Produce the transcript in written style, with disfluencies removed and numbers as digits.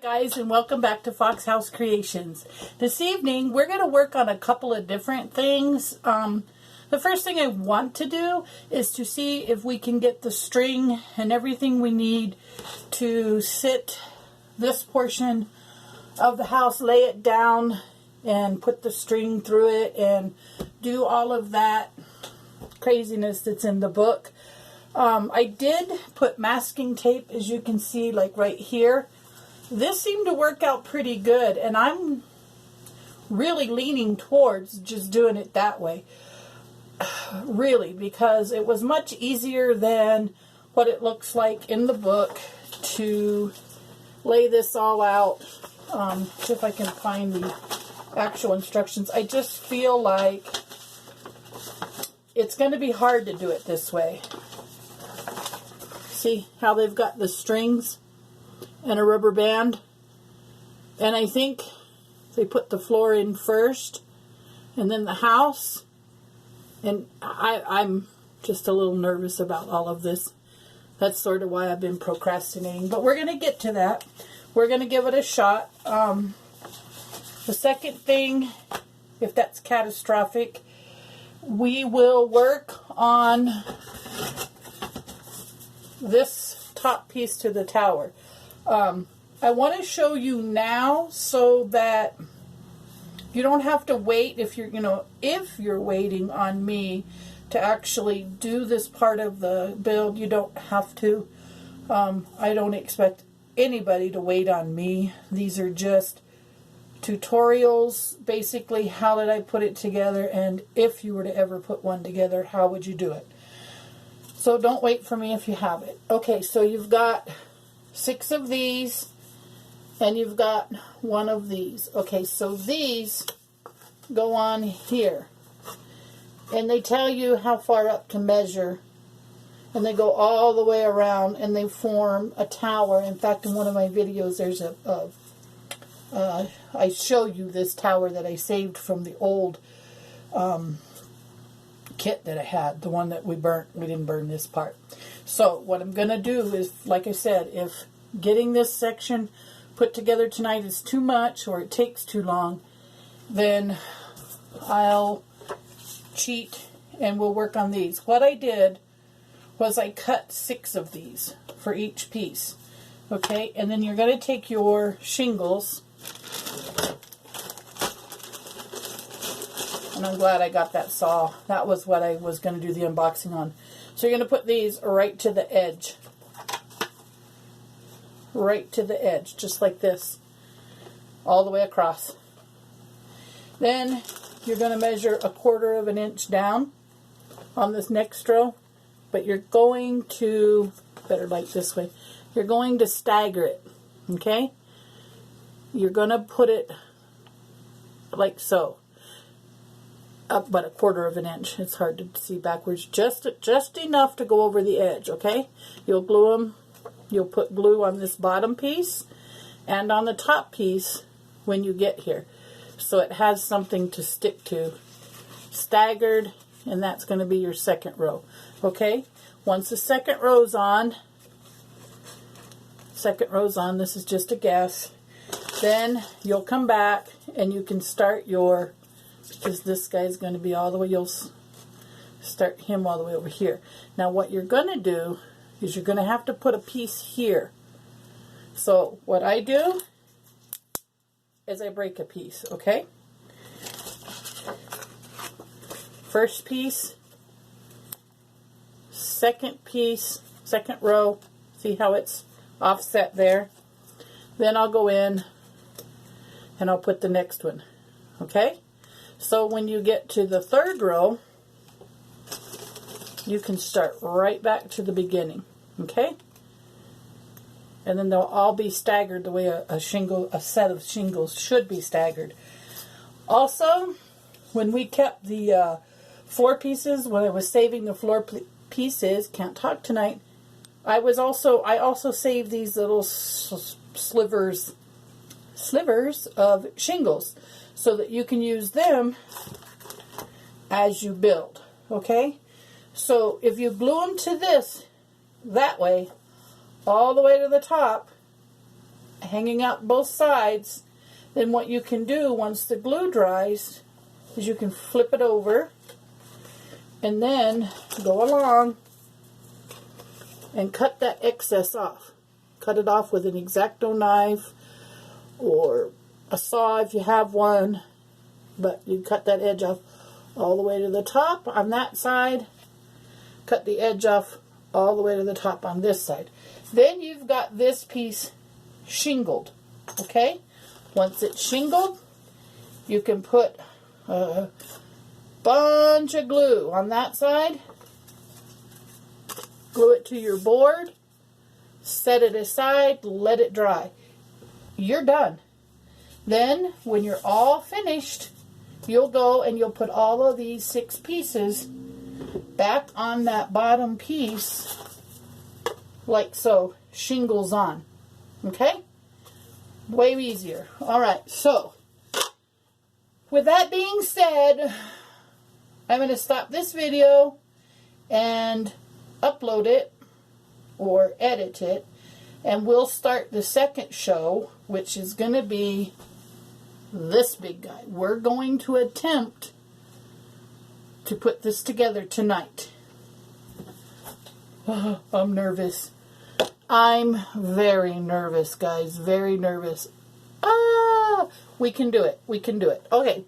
Guys, and welcome back to Fox House Creations. This evening we're going to work on a couple of different things. The first thing I want to do is to see if we can get the string and everything we need to sit this portion of the house, lay it down and put the string through it and do all of that craziness that's in the book. I did put masking tape, as you can see, like right here. This seemed to work out pretty good, and I'm really leaning towards just doing it that way. Really, because it was much easier than what it looks like in the book to lay this all out. See if I can find the actual instructions. I just feel like it's going to be hard to do it this way. See how they've got the strings and a rubber band, and I think they put the floor in first and then the house, and I'm just a little nervous about all of this. That's sort of why I've been procrastinating, but we're going to get to that. We're going to give it a shot. The second thing, if that's catastrophic, we will work on this top piece to the tower. I want to show you now so that you don't have to wait if you're waiting on me to actually do this part of the build. You don't have to. I don't expect anybody to wait on me. These are just tutorials, basically. How did I put it together, and if you were to ever put one together, how would you do it? So don't wait for me if you have it. Okay, so you've got 6 of these, and you've got 1 of these. Okay, so these go on here, and they tell you how far up to measure, and they go all the way around, and they form a tower. In fact, in one of my videos, there's I show you this tower that I saved from the old kit that I had, the one that we burnt. We didn't burn this part. So what I'm going to do is, like I said, if getting this section put together tonight is too much or it takes too long, then I'll cheat and we'll work on these. What I did was I cut 6 of these for each piece. Okay, and then you're going to take your shingles, and I'm glad I got that saw. That was what I was going to do the unboxing on. So you're going to put these right to the edge. Right to the edge, just like this. All the way across. Then you're going to measure 1/4 of an inch down on this next row. But you're going to, better like this way, you're going to stagger it. Okay? You're going to put it like so. Up but 1/4 of an inch. It's hard to see backwards. Just enough to go over the edge, okay? You'll glue them. You'll put glue on this bottom piece and on the top piece when you get here, so it has something to stick to. Staggered, and that's going to be your second row, okay? Once the second row's on, this is just a guess, then you'll come back and you can start your, because this guy's going to be all the way, you'll start him all the way over here. Now what you're going to do is you're going to have to put a piece here. So what I do is I break a piece, okay? First piece, second piece, second row. See how it's offset there? Then I'll go in and I'll put the next one, okay? So when you get to the third row, you can start right back to the beginning, okay? And then they'll all be staggered the way a set of shingles should be staggered. Also, when we kept the floor pieces, when I was saving the floor pieces, can't talk tonight, I also saved these little slivers of shingles so that you can use them as you build, okay? So if you glue them to this that way, all the way to the top, hanging out both sides, then what you can do once the glue dries is you can flip it over and then go along and cut that excess off. Cut it off with an X-Acto knife or a saw if you have one, but you cut that edge off all the way to the top on that side. Cut the edge off all the way to the top on this side. Then you've got this piece shingled, okay? Once it's shingled, you can put a bunch of glue on that side, glue it to your board, set it aside, let it dry. You're done. Then, when you're all finished, you'll go and you'll put all of these 6 pieces back on that bottom piece, like so, shingles on. Okay? Way easier. Alright, so, with that being said, I'm going to stop this video and upload it or edit it, and we'll start the second show, which is going to be this big guy. We're going to attempt to put this together tonight. Oh, I'm nervous. I'm very nervous, guys. Very nervous. We can do it. We can do it. Okay.